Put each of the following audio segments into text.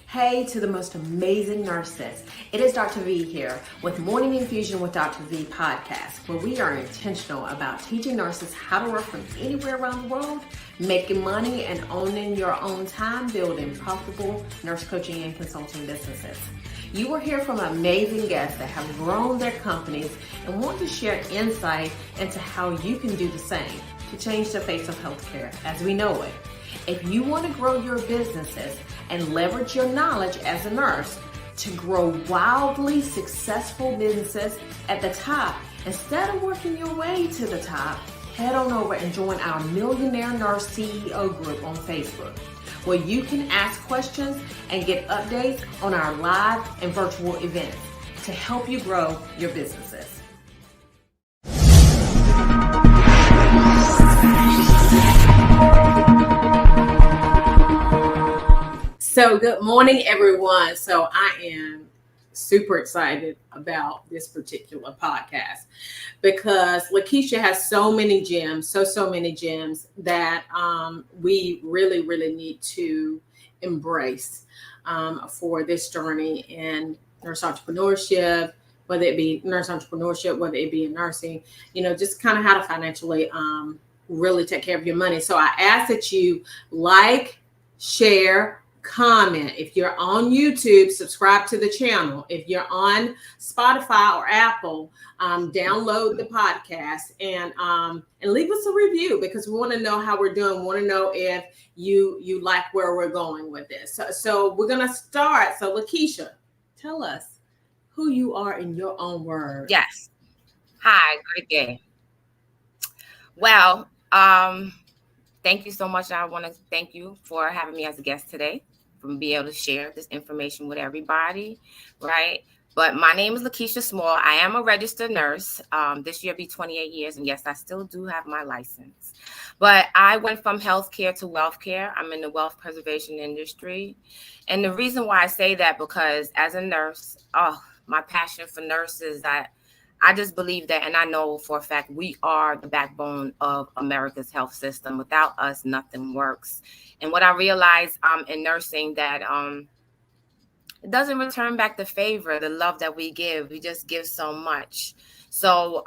Hey to the most amazing nurses. It is Dr. V here with Morning Infusion with Dr. V podcast, where we are intentional about teaching nurses how to work from anywhere around the world, making money and owning your own time, building profitable nurse coaching and consulting businesses. You will hear from amazing guests that have grown their companies and want to share insight into how you can do the same to change the face of healthcare as we know it. If you want to grow your businesses and leverage your knowledge as a nurse to grow wildly successful businesses at the top, instead of working your way to the top, head on over and join our Millionaire Nurse CEO group on Facebook, where you can ask questions and get updates on our live and virtual events to help you grow your businesses. So good morning, everyone. So I am super excited about this particular podcast because Lakeisha has so many gems, so many gems that we really need to embrace for this journey in nurse entrepreneurship, whether it be nurse entrepreneurship, whether it be in nursing, just kind of how to financially really take care of your money. So I ask that you like, share, comment. If you're on YouTube, subscribe to the channel. If you're on Spotify or Apple, download the podcast and leave us a review because we want to know how we're doing. We want to know if you like where we're going with this. So we're gonna start. So Lakeisha, tell us who you are in your own words. Yes. Hi, great day. Well, thank you so much. I want to thank you for having me as a guest today, for being able to share this information with everybody, right? But my name is Lakeisha Small. I am a registered nurse. This year will be 28 years, and yes, I still do have my license. But I went from healthcare to wealth care. I'm in the wealth preservation industry. And the reason why I say that, because as a nurse, my passion for nurses, I just believe that, and I know for a fact, we are the backbone of America's health system. Without us, nothing works. And what I realized in nursing, that it doesn't return back the favor, the love that we give. We just give so much. So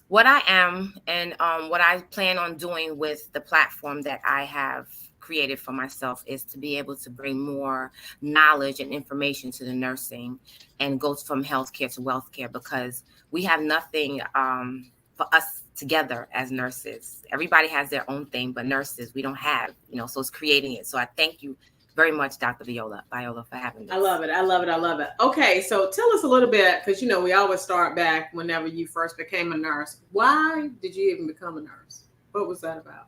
what I am and what I plan on doing with the platform that I have created for myself is to be able to bring more knowledge and information to the nursing and go from healthcare to wealth care, because we have nothing for us together as nurses. Everybody has their own thing, but nurses, we don't have, so it's creating it. So I thank you very much, Dr. Viola, for having this. I love it. Okay, so tell us a little bit, because we always start back whenever you first became a nurse. Why did you even become a nurse? What was that about?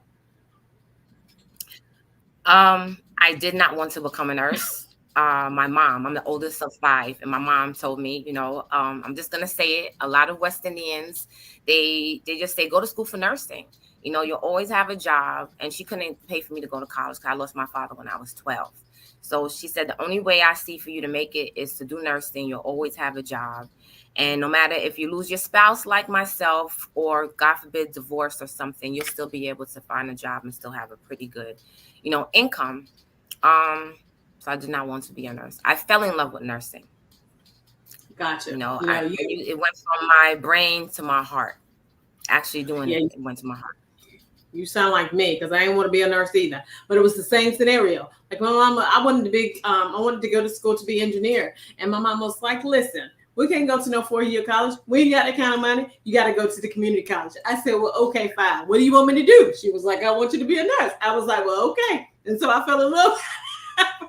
I did not want to become a nurse. My mom, I'm the oldest of 5, and my mom told me, I'm just gonna say it. A lot of West Indians, they just say, go to school for nursing. You'll always have a job. And she couldn't pay for me to go to college because I lost my father when I was 12. So she said, the only way I see for you to make it is to do nursing. You'll always have a job. And no matter if you lose your spouse like myself, or God forbid, divorce or something, you'll still be able to find a job and still have a pretty good, income. So I did not want to be a nurse. I fell in love with nursing. Gotcha. It went from my brain to my heart. Actually doing it went to my heart. You sound like me, because I didn't want to be a nurse either. But it was the same scenario. Like my mom, I wanted to go to school to be an engineer. And my mom was like, listen, we can't go to no 4-year college. We ain't got that kind of money. You got to go to the community college. I said, well, okay, fine. What do you want me to do? She was like, I want you to be a nurse. I was like, well, okay. And so I fell in love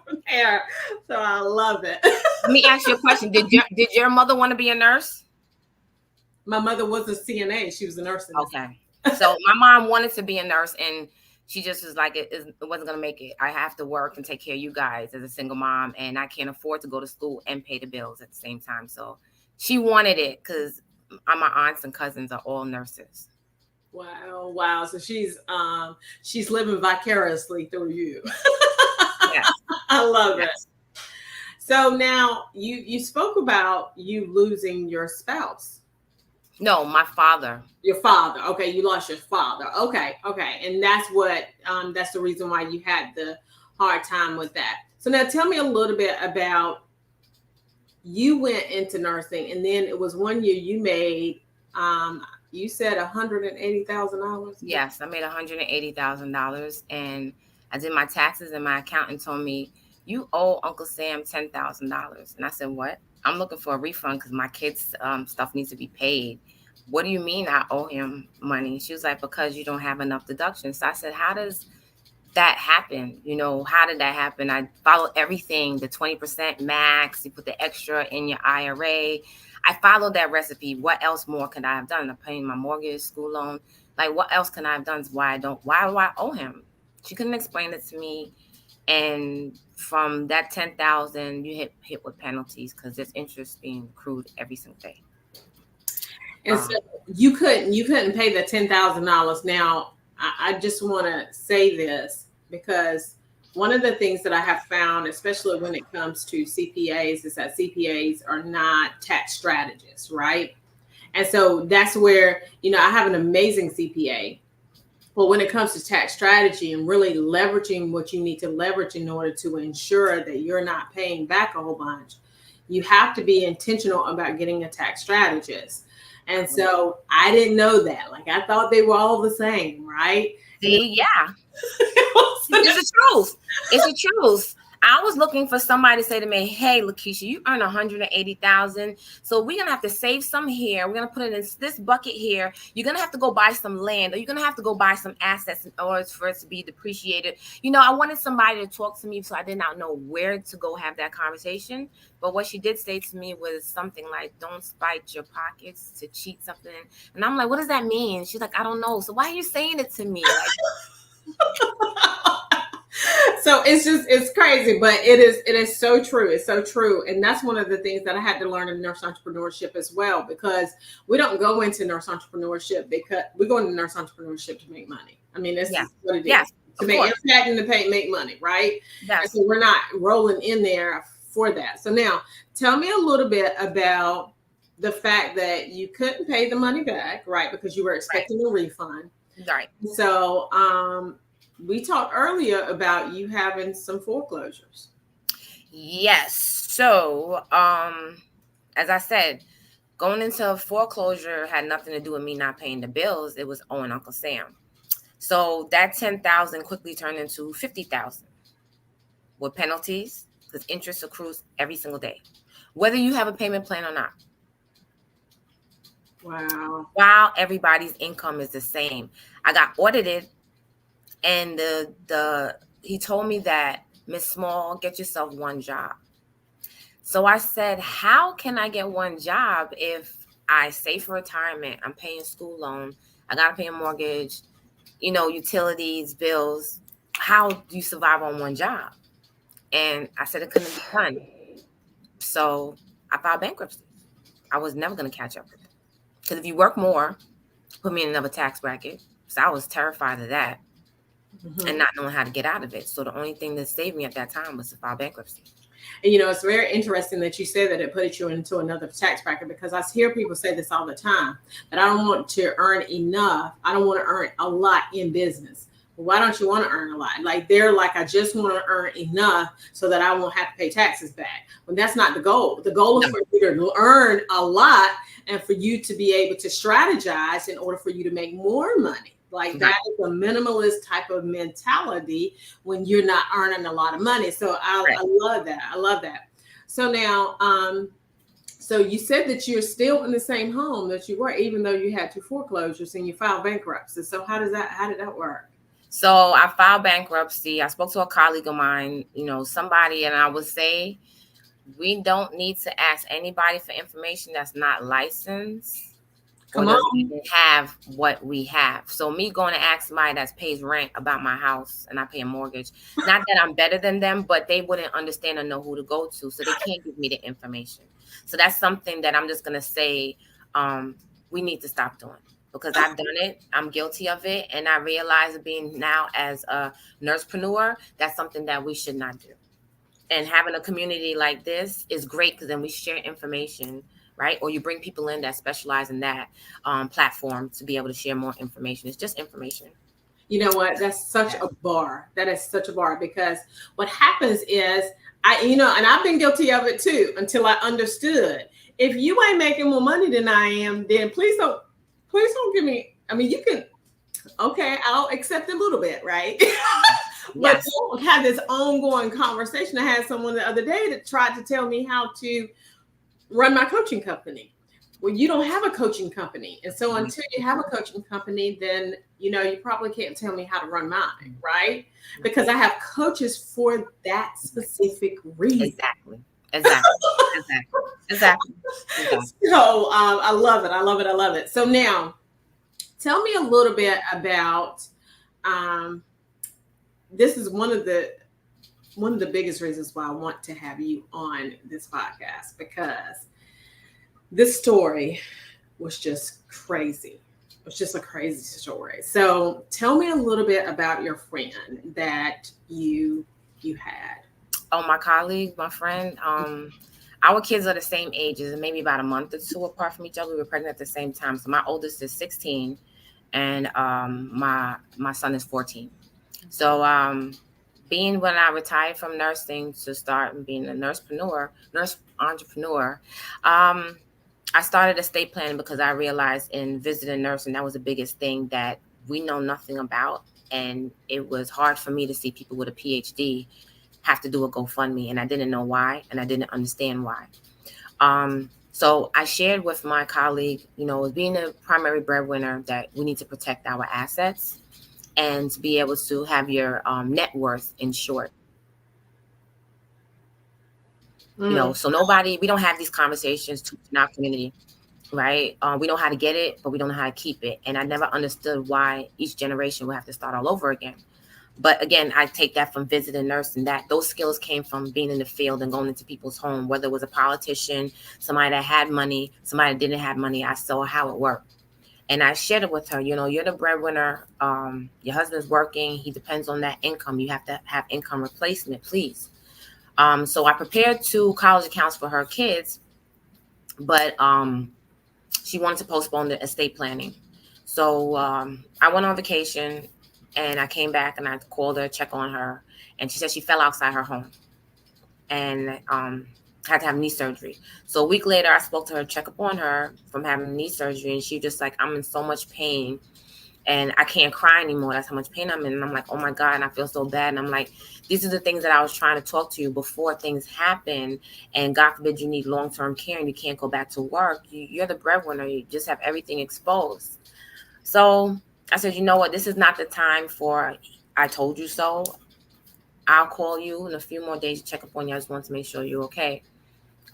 from there. So I love it. Let me ask you a question. Did your mother want to be a nurse? My mother was a CNA. She was a nurse. Okay. So my mom wanted to be a nurse, and she just was like, it wasn't going to make it. I have to work and take care of you guys as a single mom, and I can't afford to go to school and pay the bills at the same time. So she wanted it because my aunts and cousins are all nurses. Wow. So she's living vicariously through you. Yes. I love it. So now you spoke about you losing your spouse. No, my father. Your father. Okay, you lost your father. Okay. And that's the reason why you had the hard time with that. So now tell me a little bit about, you went into nursing, and then it was one year you made, you said $180,000. Yes, I made $180,000, and I did my taxes, and my accountant told me, "You owe Uncle Sam $10,000." And I said, "What? I'm looking for a refund because my kids' stuff needs to be paid." "What do you mean I owe him money?" She was like, "Because you don't have enough deductions." So I said, "How does that happen? How did that happen?" I followed everything, the 20% max, you put the extra in your IRA. I followed that recipe. What else more could I have done? I'm paying my mortgage, school loan. Like, what else can I have done? Why do I owe him? She couldn't explain it to me. And from that 10,000, you hit with penalties because there's interest being accrued every single day. And so you couldn't pay the $10,000. Now, I just want to say this, because one of the things that I have found, especially when it comes to CPAs, is that CPAs are not tax strategists, right? And so that's where, I have an amazing CPA. But when it comes to tax strategy and really leveraging what you need to leverage in order to ensure that you're not paying back a whole bunch, you have to be intentional about getting a tax strategist. And so I didn't know that. Like, I thought they were all the same, right? See, yeah. It's the truth. It's the truth. I was looking for somebody to say to me, "Hey, Lakeisha, you earn $180,000, so we're gonna have to save some here. We're gonna put it in this bucket here. You're gonna have to go buy some land, or you're gonna have to go buy some assets in order for it to be depreciated." I wanted somebody to talk to me, so I did not know where to go have that conversation. But what she did say to me was something like, "Don't spite your pockets to cheat something." And I'm like, "What does that mean?" She's like, "I don't know." So why are you saying it to me? Like, so it's crazy, but it is so true. It's so true. And that's one of the things that I had to learn in nurse entrepreneurship as well, because we don't go into nurse entrepreneurship because we go into nurse entrepreneurship to make money. I mean, this yeah, is what it is. yes, To of make course, impact and to make money, right? And yes. so we're not rolling in there for that. So now tell me a little bit about the fact that you couldn't pay the money back, right? Because you were Right, expecting a refund. right. So we talked earlier about you having some foreclosures. Yes. So, as I said, going into foreclosure had nothing to do with me not paying the bills. It was owing Uncle Sam. So that 10,000 quickly turned into 50,000 with penalties because interest accrues every single day, whether you have a payment plan or not. Wow. While everybody's income is the same, I got audited, and the he told me that, "Miss Small, get yourself one job." So I said, "How can I get one job if I save for retirement? I'm paying school loan. I got to pay a mortgage, utilities, bills. How do you survive on one job?" And I said it couldn't be done. So I filed bankruptcy. I was never going to catch up with it. Because if you work more, put me in another tax bracket. So I was terrified of that and not knowing how to get out of it. So the only thing that saved me at that time was to file bankruptcy. And it's very interesting that you say that it put you into another tax bracket, because I hear people say this all the time, that I don't want to earn enough. I don't want to earn a lot in business. Well, why don't you want to earn a lot? Like, they're like, I just want to earn enough so that I won't have to pay taxes back. When that's not the goal. The goal is for you to earn a lot and for you to be able to strategize in order for you to make more money. Like, that is a minimalist type of mentality when you're not earning a lot of money. So I love that. I love that. So now, so you said that you're still in the same home that you were, even though you had two foreclosures and you filed bankruptcy. So how did that work? So I filed bankruptcy. I spoke to a colleague of mine, somebody, and I would say, we don't need to ask anybody for information that's not licensed or Come doesn't on. even have what we have. So me going to ask somebody that pays rent about my house and I pay a mortgage, not that I'm better than them, but they wouldn't understand or know who to go to. So they can't give me the information. So that's something that I'm just going to say, we need to stop doing, because I've done it. I'm guilty of it. And I realize, being now as a nursepreneur, that's something that we should not do. And having a community like this is great, because then we share information, right? Or you bring people in that specialize in that platform to be able to share more information. It's just information. You know what? That's such a bar. That is such a bar because what happens is and I've been guilty of it too until I understood. If you ain't making more money than I am, then please don't give me. I mean, you can, okay, I'll accept a little bit, right? But Yes. don't have this ongoing conversation. I had someone the other day that tried to tell me how to run my coaching company. Well, you don't have a coaching company. And so until you have a coaching company, then you probably can't tell me how to run mine, right? Because I have coaches for that specific reason. Exactly. Exactly. Exactly. Exactly. Exactly. So I love it. I love it. I love it. So now tell me a little bit about um, this is one of the biggest reasons why I want to have you on this podcast, because this story was just crazy. It was just a crazy story. So tell me a little bit about your friend that you had. Oh, my colleague, my friend, our kids are the same ages and maybe about a month or two apart from each other. We were pregnant at the same time. So my oldest is 16 and my son is 14. So being when I retired from nursing to start being a nurse entrepreneur, I started estate planning because I realized in visiting nursing that was the biggest thing that we know nothing about, and it was hard for me to see people with a PhD have to do a GoFundMe, and I didn't know why, and I didn't understand why. So I shared with my colleague, being a primary breadwinner, that we need to protect our assets and to be able to have your net worth insured. Mm. So nobody, we don't have these conversations in our community, right? We know how to get it, but we don't know how to keep it. And I never understood why each generation would have to start all over again. But again, I take that from visiting nursing, that those skills came from being in the field and going into people's home, whether it was a politician, somebody that had money, somebody that didn't have money. I saw how it worked. And I shared it with her, you're the breadwinner. Your husband's working. He depends on that income. You have to have income replacement, please. So I prepared 2 college accounts for her kids, but she wanted to postpone the estate planning. So I went on vacation and I came back and I called her, check on her. And she said she fell outside her home and had to have knee surgery. So a week later, I spoke to her, check up on her from having knee surgery. And she just like, I'm in so much pain and I can't cry anymore. That's how much pain I'm in. And I'm like, oh my God. And I feel so bad. And I'm like, these are the things that I was trying to talk to you before things happen. And God forbid you need long-term care and you can't go back to work. You're the breadwinner. You just have everything exposed. So I said, you know what? This is not the time for, I told you so. I'll call you in a few more days to check up on you. I just want to make sure you're okay.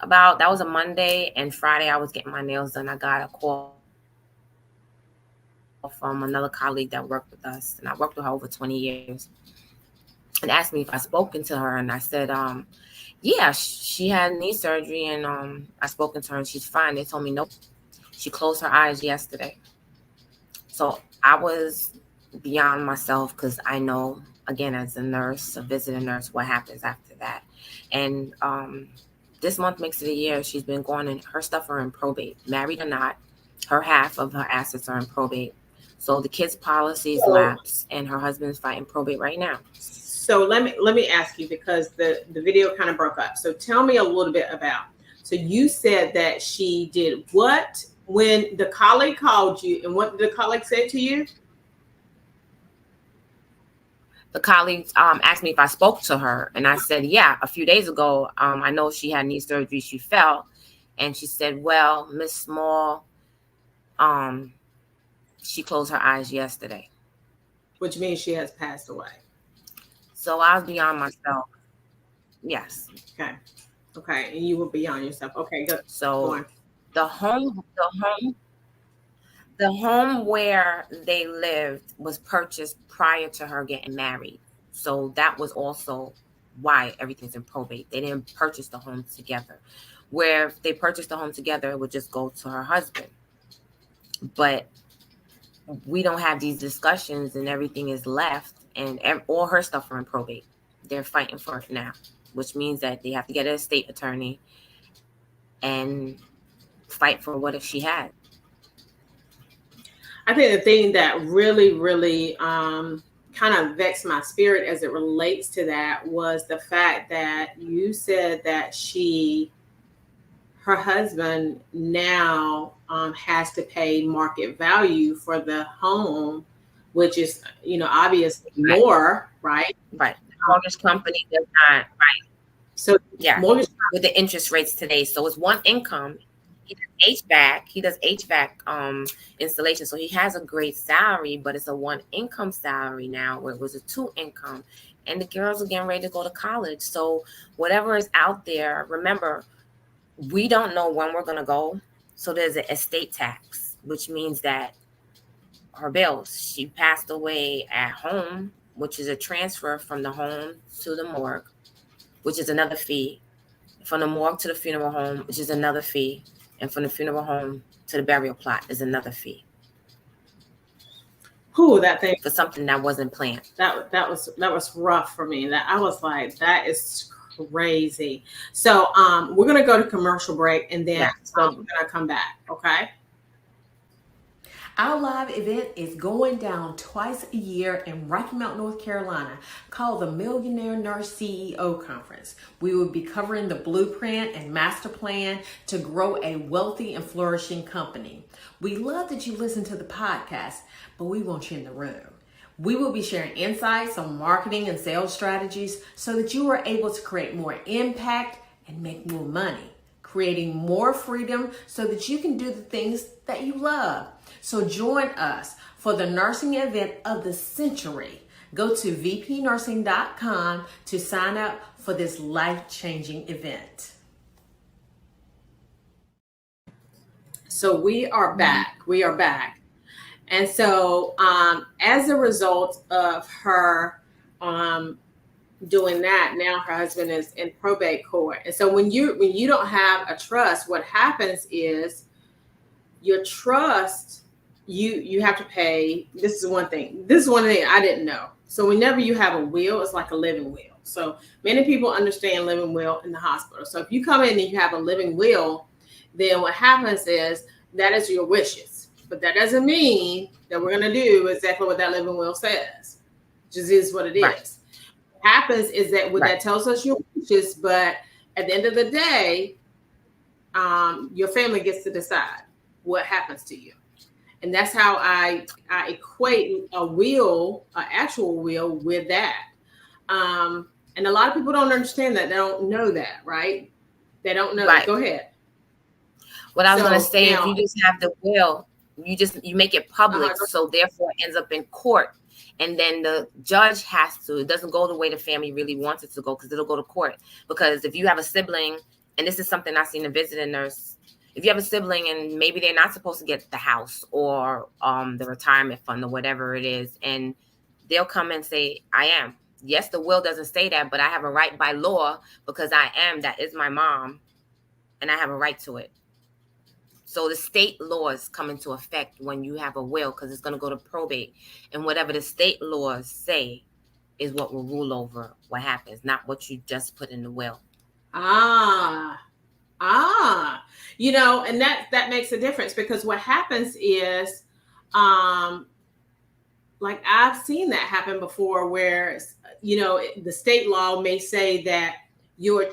That was a Monday, and Friday I was getting my nails done. I got a call from another colleague that worked with us, and I worked with her over 20 years, and asked me if I spoken to her, and I said, yeah, she had knee surgery, and I spoken to her, and she's fine. They told me nope. She closed her eyes yesterday. So I was beyond myself because I know, again, as a nurse, a visiting nurse, what happens after that. And this month makes it a year. She's been going, and her stuff are in probate, married or not. Her half of her assets are in probate. So the kids' policies So lapse, and her husband's fighting probate right now. so let me ask you, because the video kind of broke up. So tell me a little bit about. So you said that she did what when the colleague called you, and what did the colleague say to you? The colleagues asked me if I spoke to her, and I said, yeah, a few days ago. I know she had knee surgery. She fell, and she said, well, Miss Small, um, she closed her eyes yesterday. Which means she has passed away. So I was beyond myself. Yes. Okay. Okay. And you were beyond yourself. Okay, good. Go So on. the home, the home, the home where they lived was purchased prior to her getting married. So that was also why everything's in probate. They didn't purchase the home together. Where if they purchased the home together, it would just go to her husband. But we don't have these discussions, and everything is left, and all her stuff are in probate. They're fighting for it now, which means that they have to get an estate attorney and fight for what if she had. I think the thing that really kind of vexed my spirit as it relates to that was the fact that you said that her husband now has to pay market value for the home, which is, obviously Right. more, right? Right. The mortgage company does not. So Yeah, mortgage. with the interest rates today. So it's one income. He does HVAC. He does HVAC installation. So he has a great salary, but it's a one income salary now, where it was a two income. And the girls are getting ready to go to college. So whatever is out there, remember, we don't know when we're gonna go. So there's an estate tax, which means that her bills, she passed away at home, which is a transfer from the home to the morgue, which is another fee. From the morgue to the funeral home, which is another fee, and from the funeral home to the burial plot is another fee. Who that thing? For something that wasn't planned. That was rough for me. That I was like, that is crazy. So we're gonna go to commercial break, and then we're gonna come back. Okay. Our live event is going down twice a year in Rocky Mount, North Carolina, called the Millionaire Nurse CEO Conference. We will be covering the blueprint and master plan to grow a wealthy and flourishing company. We love that you listen to the podcast, but we want you in the room. We will be sharing insights on marketing and sales strategies so that you are able to create more impact and make more money, creating more freedom so that you can do the things that you love. So join us for the nursing event of the century. Go to vpnursing.com to sign up for this life-changing event. So we are back. And so as a result of her doing that, now her husband is in probate court. And so when you don't have a trust, what happens is your trust, you have to pay. This is one thing I didn't know. So whenever you have a will, it's like a living will. So many people understand living will in the hospital. So if you come in and you have a living will, then what happens is that is your wishes. But that doesn't mean that we're going to do exactly what that living will says. It just is what it is. What happens is that that tells us your wishes, but at the end of the day, your family gets to decide what happens to you. And that's how I equate a will, an actual will, with that. And a lot of people don't understand that. They don't know that, right? They don't know. Go ahead. What I was going to say, if you just have the will, you make it public, so therefore it ends up in court. And then the judge it doesn't go the way the family really wants it to go, because it'll go to court. Because if you have a sibling, and this is something I've seen a visiting nurse, if you have a sibling and maybe they're not supposed to get the house or the retirement fund or whatever it is, and they'll come and say, I am. Yes, the will doesn't say that, but I have a right by law because that is my mom, and I have a right to it. So the state laws come into effect when you have a will, because it's going to go to probate. And whatever the state laws say is what will rule over what happens, not what you just put in the will. And that makes a difference, because what happens is, like I've seen that happen before, where, the state law may say that your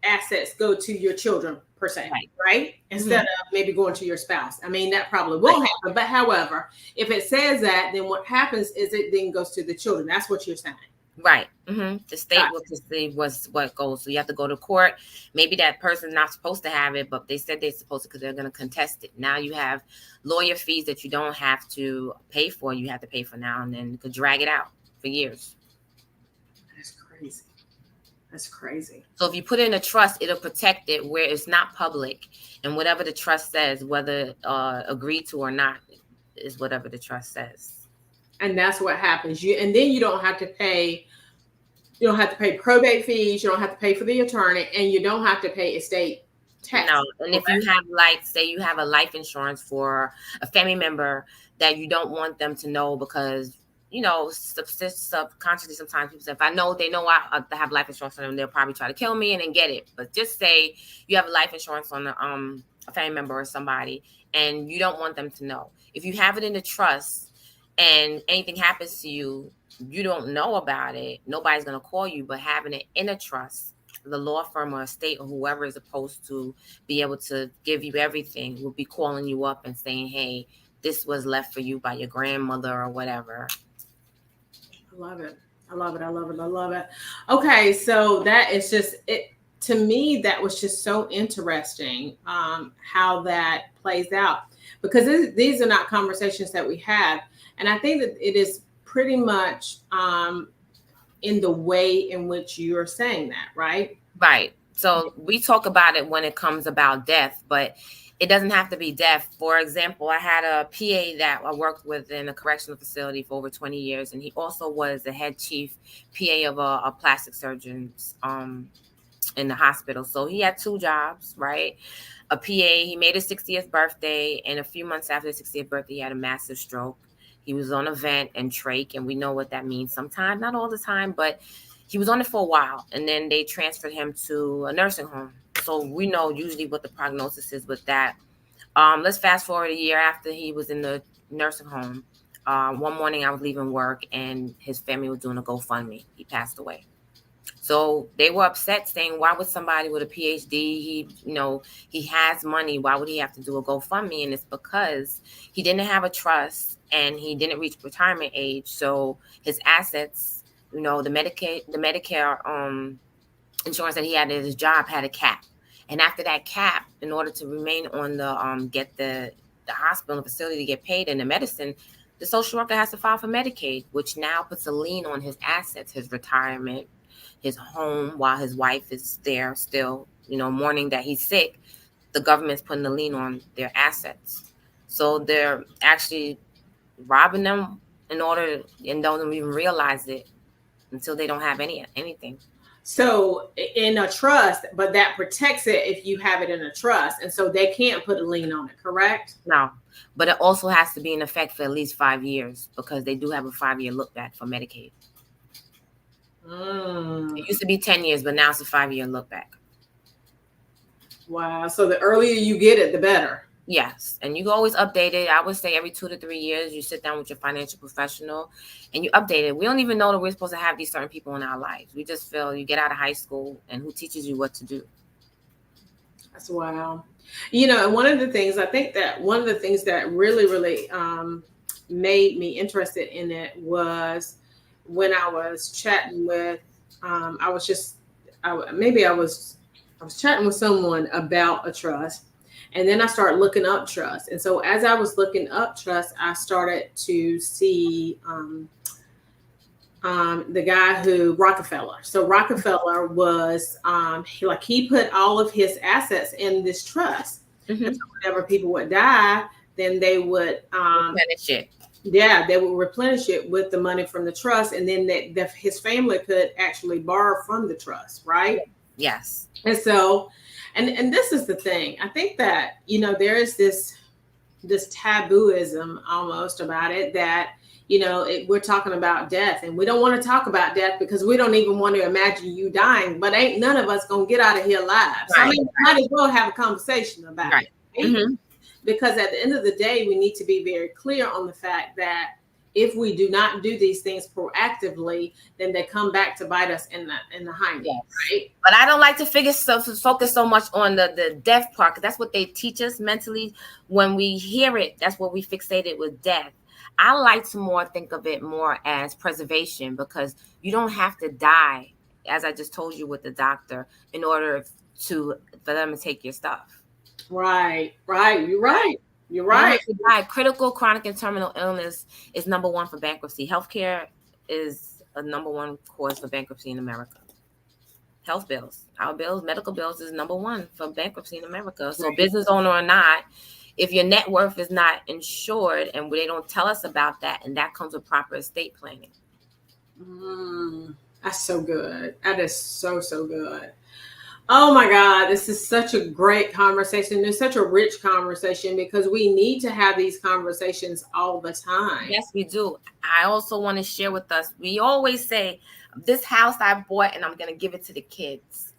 assets go to your children per se, right? Instead of maybe going to your spouse. I mean, that probably won't happen. But however, if it says that, then what happens is it then goes to the children. That's what you're saying. Right. The state will say what goes. So you have to go to court. Maybe that person's not supposed to have it, but they said they're supposed to because they're going to contest it. Now you have lawyer fees that you don't have to pay for. You have to pay for now, and then you could drag it out for years. That's crazy. So if you put in a trust, it'll protect it where it's not public, and whatever the trust says, whether agreed to or not, is whatever the trust says. And that's what happens. And then you don't have to pay. You don't have to pay probate fees. You don't have to pay for the attorney, and you don't have to pay estate tax. No, and if you have, say you have a life insurance for a family member that you don't want them to know because subconsciously sometimes people say, if I know they know I have life insurance on them, they'll probably try to kill me and then get it. But just say you have life insurance on a family member or somebody, and you don't want them to know. If you have it in the trust and anything happens to you, you don't know about it. Nobody's going to call you, but having it in a trust, the law firm or estate or whoever is supposed to be able to give you everything will be calling you up and saying, hey, this was left for you by your grandmother or whatever. I love it. I love it. I love it. I love it. Okay, so that is just it. To me, that was just so interesting how that plays out, because these are not conversations that we have, and I think that it is pretty much in the way in which you're saying that, right? Right. So we talk about it when it comes about death, but it doesn't have to be death. For example, I had a PA that I worked with in a correctional facility for over 20 years, and he also was the head chief PA of a plastic surgeons in the hospital. So he had two jobs, right? A PA, he made his 60th birthday, and a few months after his 60th birthday, he had a massive stroke. He was on a vent and trach, and we know what that means sometimes, not all the time, but he was on it for a while, and then they transferred him to a nursing home. So we know usually what the prognosis is with that. Let's fast forward a year after he was in the nursing home. One morning I was leaving work, and his family was doing a GoFundMe. He passed away. So they were upset, saying, why would somebody with a PhD, he has money, why would he have to do a GoFundMe? And it's because he didn't have a trust and he didn't reach retirement age. So his assets, the Medicare insurance that he had at his job had a cap. And after that cap, in order to remain on the get the hospital and facility to get paid and the medicine, the social worker has to file for Medicaid, which now puts a lien on his assets, his retirement, his home, while his wife is there still, mourning that he's sick. The government's putting a lien on their assets. So they're actually robbing them and don't even realize it until they don't have anything. So in a trust, but that protects it if you have it in a trust, and so they can't put a lien on it, correct? No, but it also has to be in effect for at least 5 years, because they do have a 5-year look back for Medicaid. It used to be 10 years, but now it's a 5-year look back. Wow. So the earlier you get it, the better. Yes. And you can always update it. I would say every 2 to 3 years, you sit down with your financial professional and you update it. We don't even know that we're supposed to have these certain people in our lives. We just feel you get out of high school and who teaches you what to do. That's wow. And one of the things that really, really made me interested in it was when I was chatting with, I was chatting with someone about a trust, and then I started looking up trust. And so as I was looking up trust, I started to see the guy who Rockefeller. So Rockefeller was he put all of his assets in this trust. Mm-hmm. And so whenever people would die, then they would replenish it. Yeah, they would replenish it with the money from the trust, and then his family could actually borrow from the trust, right? Yes. And so, and this is the thing. I think that there is this tabooism almost about it, that we're talking about death, and we don't want to talk about death because we don't even want to imagine you dying. But ain't none of us gonna get out of here alive. So right. I mean, might as well have a conversation about right. it. Right? Mm-hmm. Because at the end of the day, we need to be very clear on the fact that if we do not do these things proactively, then they come back to bite us in the hind end, right? But I don't like to focus so much on the death part, because that's what they teach us mentally. When we hear it, that's what we fixated with death. I like to more think of it more as preservation, because you don't have to die, as I just told you with the doctor, in order for them to take your stuff. Right. You're right. You're right. Critical, chronic, and terminal illness is number one for bankruptcy. Healthcare is a number one cause for bankruptcy in America. Health bills, medical bills is number one for bankruptcy in America. So business owner or not, if your net worth is not insured, and they don't tell us about that, and that comes with proper estate planning. That's so good. That is so good. Oh my God, this is such a great conversation. It's such a rich conversation because we need to have these conversations all the time. Yes, we do. I also want to share with us. We always say, "This house I bought, and I'm going to give it to the kids."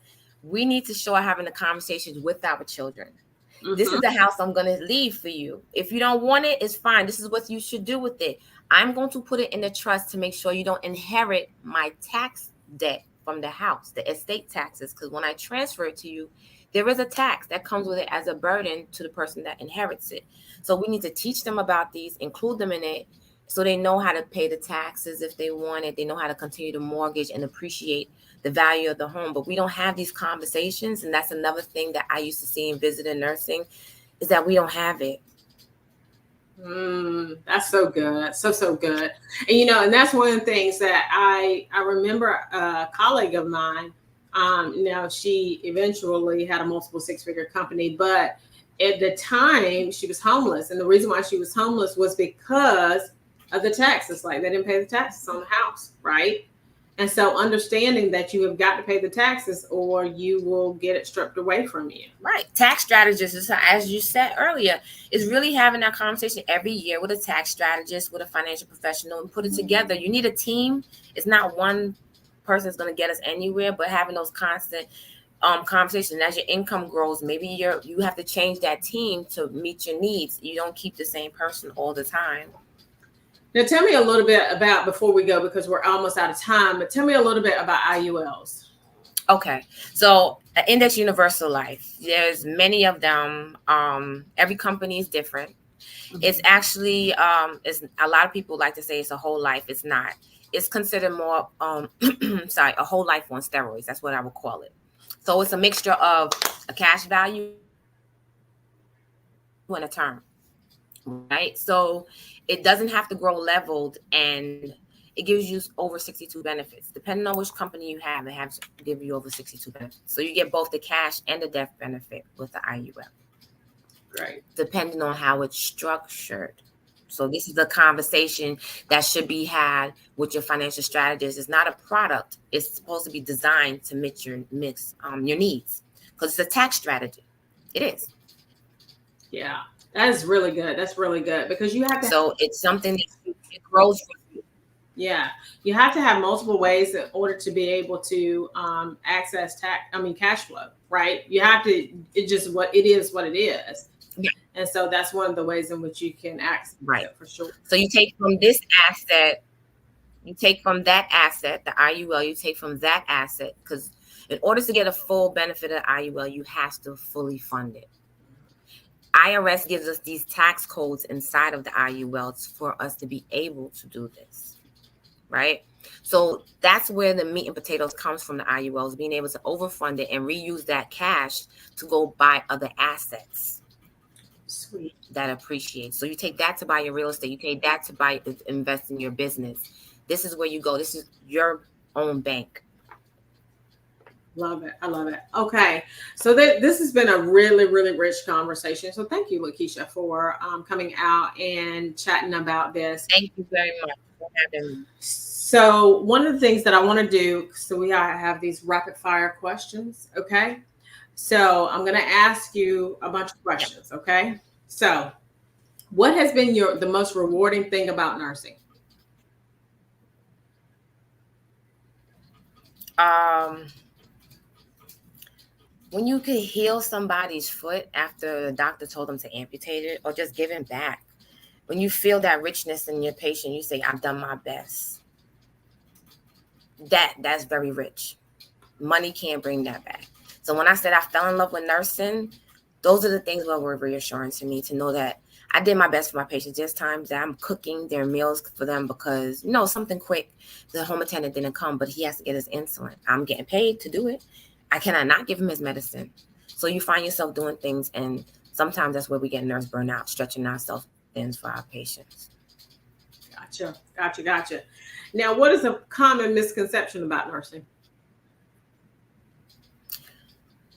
We need to start having the conversations with our children. This is Hmm. the house I'm going to leave for you. If you don't want it, it's fine. This is what you should do with it. I'm going to put it in the trust to make sure you don't inherit my tax debt from the house, the estate taxes. Because when I transfer it to you, there is a tax that comes with it as a burden to the person that inherits it. So we need to teach them about these, include them in it, so they know how to pay the taxes if they want it. They know how to continue to mortgage and appreciate the value of the home. But we don't have these conversations, and that's another thing that I used to see in visiting nursing, is that we don't have it. That's so good, so good. And and that's one of the things that I remember a colleague of mine. Now she eventually had a multiple six-figure company, but at the time she was homeless, and the reason why she was homeless was because of the taxes. Like they didn't pay the taxes on the house, right? And so understanding that you have got to pay the taxes or you will get it stripped away from you. Right. Tax strategists, as you said earlier, is really having that conversation every year with a tax strategist, with a financial professional, and put it together. You need a team. It's not one person is going to get us anywhere, but having those constant conversations. As your income grows, maybe you have to change that team to meet your needs. You don't keep the same person all the time. Now, tell me a little bit about, before we go, because we're almost out of time, but tell me a little bit about IULs. Okay, so index universal life. There's many of them. Every company is different. It's actually it's a lot of people like to say it's a whole life. It's not. It's considered more sorry, a whole life on steroids. That's what I would call it. So it's a mixture of a cash value and a term, right? So it doesn't have to grow leveled, and it gives you over 62 benefits. Depending on which company you have, it has to give you over 62 benefits. So you get both the cash and the death benefit with the IUL. Right. Depending on how it's structured. So this is a conversation that should be had with your financial strategist. It's not a product. It's supposed to be designed to meet your needs, because it's a tax strategy. It is. Yeah, that is really good. That's really good because you have to. So it's something that it grows with you. Yeah, you have to have multiple ways in order to be able to access cash flow. Right. You have to. It just what it is. What it is. Yeah. And so that's one of the ways in which you can access Right. it for sure. So you take from this asset, you take from that asset, the IUL, you take from that asset, because in order to get a full benefit of IUL, you have to fully fund it. IRS gives us these tax codes inside of the IULs for us to be able to do this, right? So that's where the meat and potatoes comes from, the IULs, being able to overfund it and reuse that cash to go buy other assets. Sweet. That appreciate. So you take that to buy your real estate. You take that to buy, invest in your business. This is where you go. This is your own bank. Love it. I love it. Okay. So this has been a really, really rich conversation. So thank you, Lakeisha, for coming out and chatting about this. Thank you very much for having me. So one of the things that I want to do, so we have these rapid fire questions. Okay. So I'm going to ask you a bunch of questions. Okay. So what has been the most rewarding thing about nursing? When you could heal somebody's foot after the doctor told them to amputate it, or just give it back. When you feel that richness in your patient, you say, I've done my best. That's very rich. Money can't bring that back. So when I said I fell in love with nursing, those are the things that were reassuring to me, to know that I did my best for my patients. There's times that I'm cooking their meals for them because, something quick. The home attendant didn't come, but he has to get his insulin. I'm getting paid to do it. I cannot not give him his medicine. So you find yourself doing things, and sometimes that's where we get nurse burnout, stretching ourselves thin for our patients. Gotcha. Now, what is a common misconception about nursing?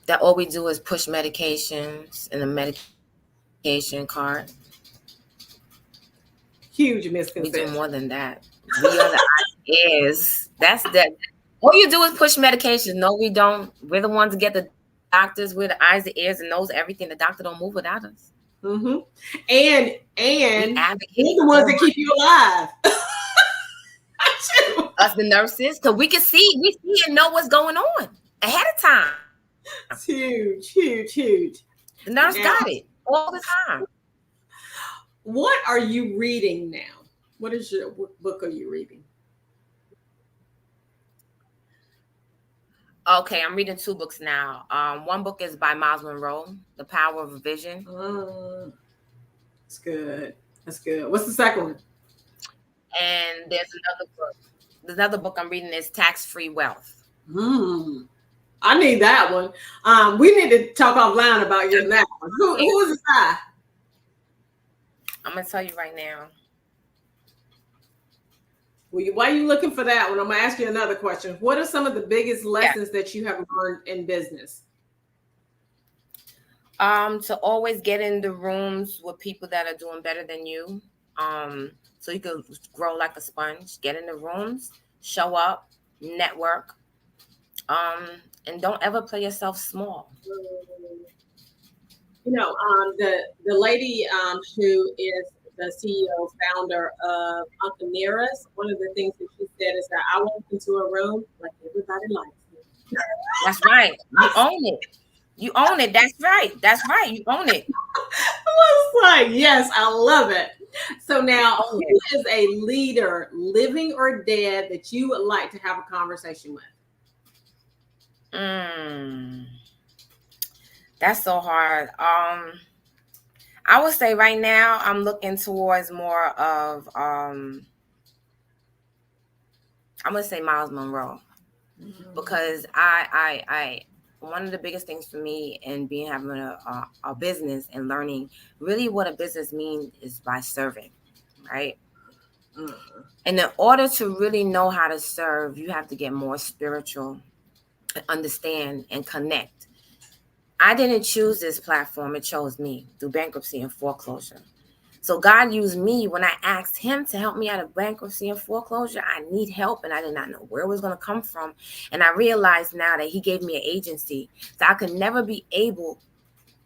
That all we do is push medications in a medication cart. Huge We misconception. do more than that. We are the ears. That's that. All you do is push medication. No, we don't. We're the ones that get the doctors, we're the eyes, the ears, and nose, everything. The doctor don't move without us. Mm-hmm. And We they're advocate the ones so that much. keep you alive. Us, the nurses, because we see and know what's going on ahead of time. It's huge, huge, huge. The nurse Now, got it all the time. what are you reading now? What book are you reading? Okay, I'm reading 2 books now. One book is by Miles Monroe, The Power of Vision. That's good. That's good. What's the second one? And there's another book. Another book I'm reading is Tax-Free Wealth. I need that one. We need to talk offline about getting that one. Who is the guy? I'm gonna tell you right now. Why are you looking for that one? I'm gonna ask you another question. What are some of the biggest lessons that you have learned in business? To always get in the rooms with people that are doing better than you. So you can grow like a sponge. Get in the rooms, show up, network. And don't ever play yourself small. You know, the lady who is the CEO, founder of Uncle Nearest, one of the things that she said is that I walk into a room like everybody likes me. That's right. You own it. You own it. That's right. That's right. You own it. I was like, yes, I love it. So now, who is a leader, living or dead, that you would like to have a conversation with? That's so hard. I would say right now I'm looking towards more of I'm gonna say Miles Monroe, because I one of the biggest things for me in having a business and learning really what a business means is by serving, right? And in order to really know how to serve, you have to get more spiritual, understand and connect. I didn't choose this platform. It chose me through bankruptcy and foreclosure. So God used me when I asked him to help me out of bankruptcy and foreclosure. I need help, and I did not know where it was going to come from. And I realized now that he gave me an agency, so I could never be able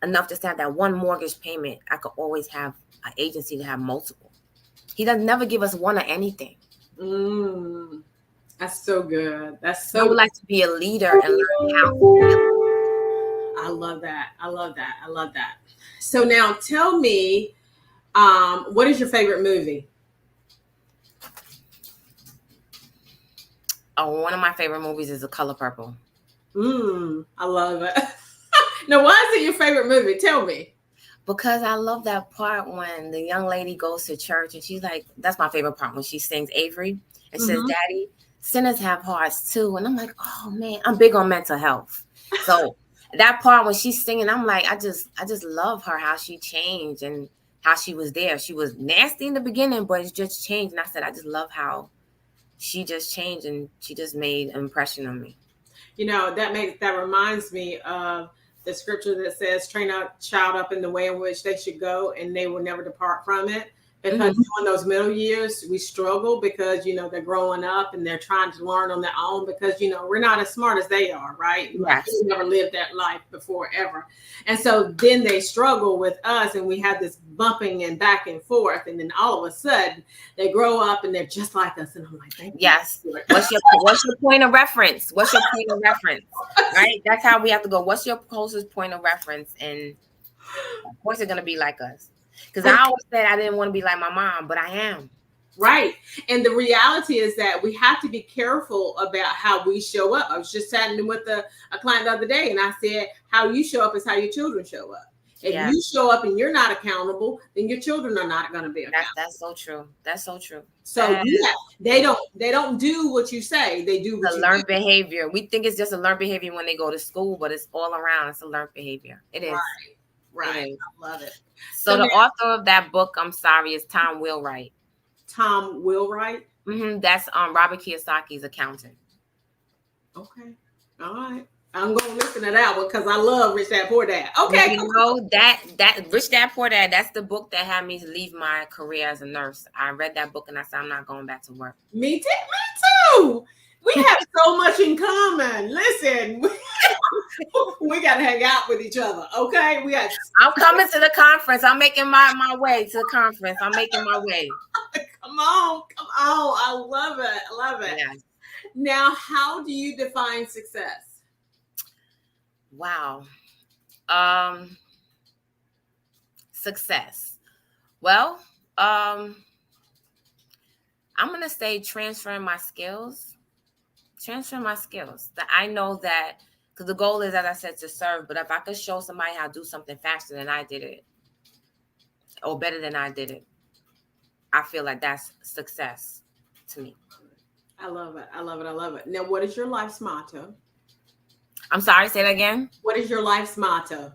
enough to have that one mortgage payment. I could always have an agency to have multiple. He doesn't never give us one or anything. That's so good. That's so. I would like to be a leader and learn how to. I love that. I love that. I love that. So now tell me, what is your favorite movie? Oh, one of my favorite movies is The Color Purple. I love it. Now, why is it your favorite movie? Tell me. Because I love that part when the young lady goes to church and she's like, that's my favorite part, when she sings Avery and says, Daddy, sinners have hearts too. And I'm like, oh man, I'm big on mental health. So that part when she's singing, I'm like, I just love her, how she changed and how she was there. She was nasty in the beginning, but it's just changed. And I said, I just love how she just changed and she just made an impression on me. You know, that reminds me of the scripture that says, train a child up in the way in which they should go and they will never depart from it. Because during those middle years, we struggle because, you know, they're growing up and they're trying to learn on their own because, you know, we're not as smart as they are, right? Yes. Like, we never lived that life before ever. And so then they struggle with us and we have this bumping and back and forth. And then all of a sudden they grow up and they're just like us. And I'm like, thank you. Yes. What's your point of reference? What's your point of reference? Right? That's how we have to go. What's your closest point of reference? And of course they're going to be like us. Because I always said I didn't want to be like my mom, but I am. Right. And the reality is that we have to be careful about how we show up. I was just chatting with a client the other day, and I said, how you show up is how your children show up. If you show up and you're not accountable, then your children are not going to be accountable. That's so true. That's so true. So they don't do what you say. They do what you do. Learned behavior. We think it's just a learned behavior when they go to school, but it's all around. It's a learned behavior. It is. Right. I love it. So the author of that book, I'm sorry, is Tom Wheelwright. Tom Wheelwright? That's Robert Kiyosaki's accountant. Okay. All right. I'm going to listen to that one because I love Rich Dad Poor Dad. Okay. You know, that Rich Dad Poor Dad, that's the book that had me leave my career as a nurse. I read that book and I said, I'm not going back to work. Me too. We have so much in common. Listen, we got to hang out with each other. Okay. I'm coming to the conference. I'm making my way to the conference. I'm making my way. Come on. Come on. I love it. I love it. Yes. Now, how do you define success? Wow. Success. Well, I'm going to say transferring my skills. That I know that, because the goal is, as I said, to serve. But if I could show somebody how to do something faster than I did it, or better than I did it, I feel like that's success to me. I love it. I love it. I love it. Now, what is your life's motto? I'm sorry, say that again. What is your life's motto?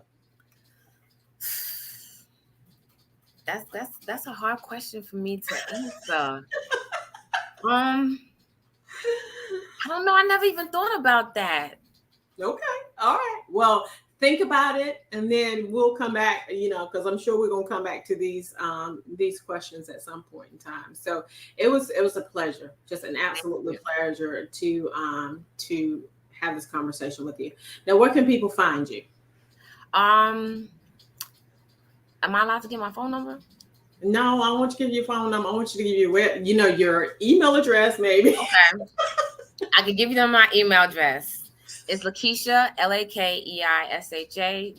That's a hard question for me to answer. I don't know. I never even thought about that. Okay. All right. Well, think about it, and then we'll come back, because I'm sure we're going to come back to these questions at some point in time. So it was a pleasure, just an absolute pleasure to have this conversation with you. Now, where can people find you? Am I allowed to give my phone number? No, I don't want you to give your phone number. I want you to give your email address, maybe. Okay. I can give you my email address. It's Lakeisha, LAKEISHA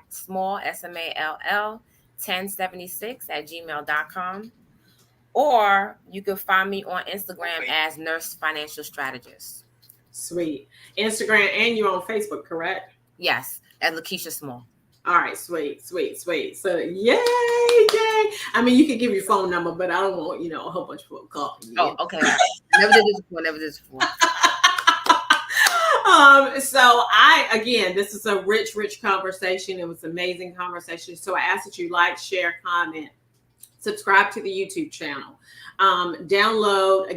.small SMALL 1076 @gmail.com. Or you can find me on Instagram as Nurse Financial Strategist. Sweet. Instagram, and you're on Facebook, correct? Yes, at Lakeisha Small. All right, sweet. So, yay. I mean, you can give your phone number, but I don't want, a whole bunch of people calling you. Oh, okay. Never did this before. So this is a rich conversation. It was an amazing conversation. So I ask that you like, share, comment, subscribe to the YouTube channel. Download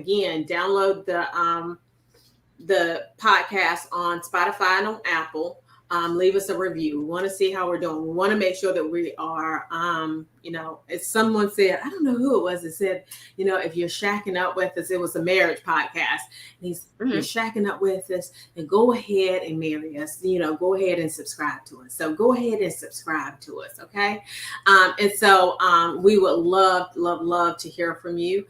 the podcast on Spotify and on Apple. Leave us a review. We want to see how we're doing. We want to make sure that we are, as someone said, I don't know who it was that said, if you're shacking up with us, it was a marriage podcast. And you're shacking up with us, and go ahead and marry us. Go ahead and subscribe to us. So go ahead and subscribe to us. Okay. And so we would love to hear from you.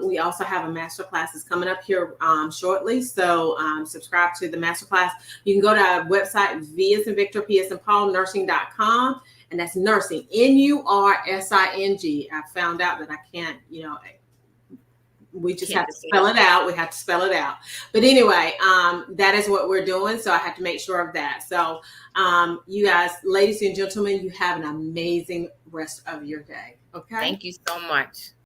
We also have a masterclass that's coming up here shortly. So subscribe to the masterclass. You can go to our website, V as in Victor, P as in Paul, nursing.com. And that's nursing, NURSING. I found out that I can't, we just have to spell it out. We have to spell it out. But anyway, that is what we're doing. So I have to make sure of that. So you guys, ladies and gentlemen, you have an amazing rest of your day. Okay. Thank you so much.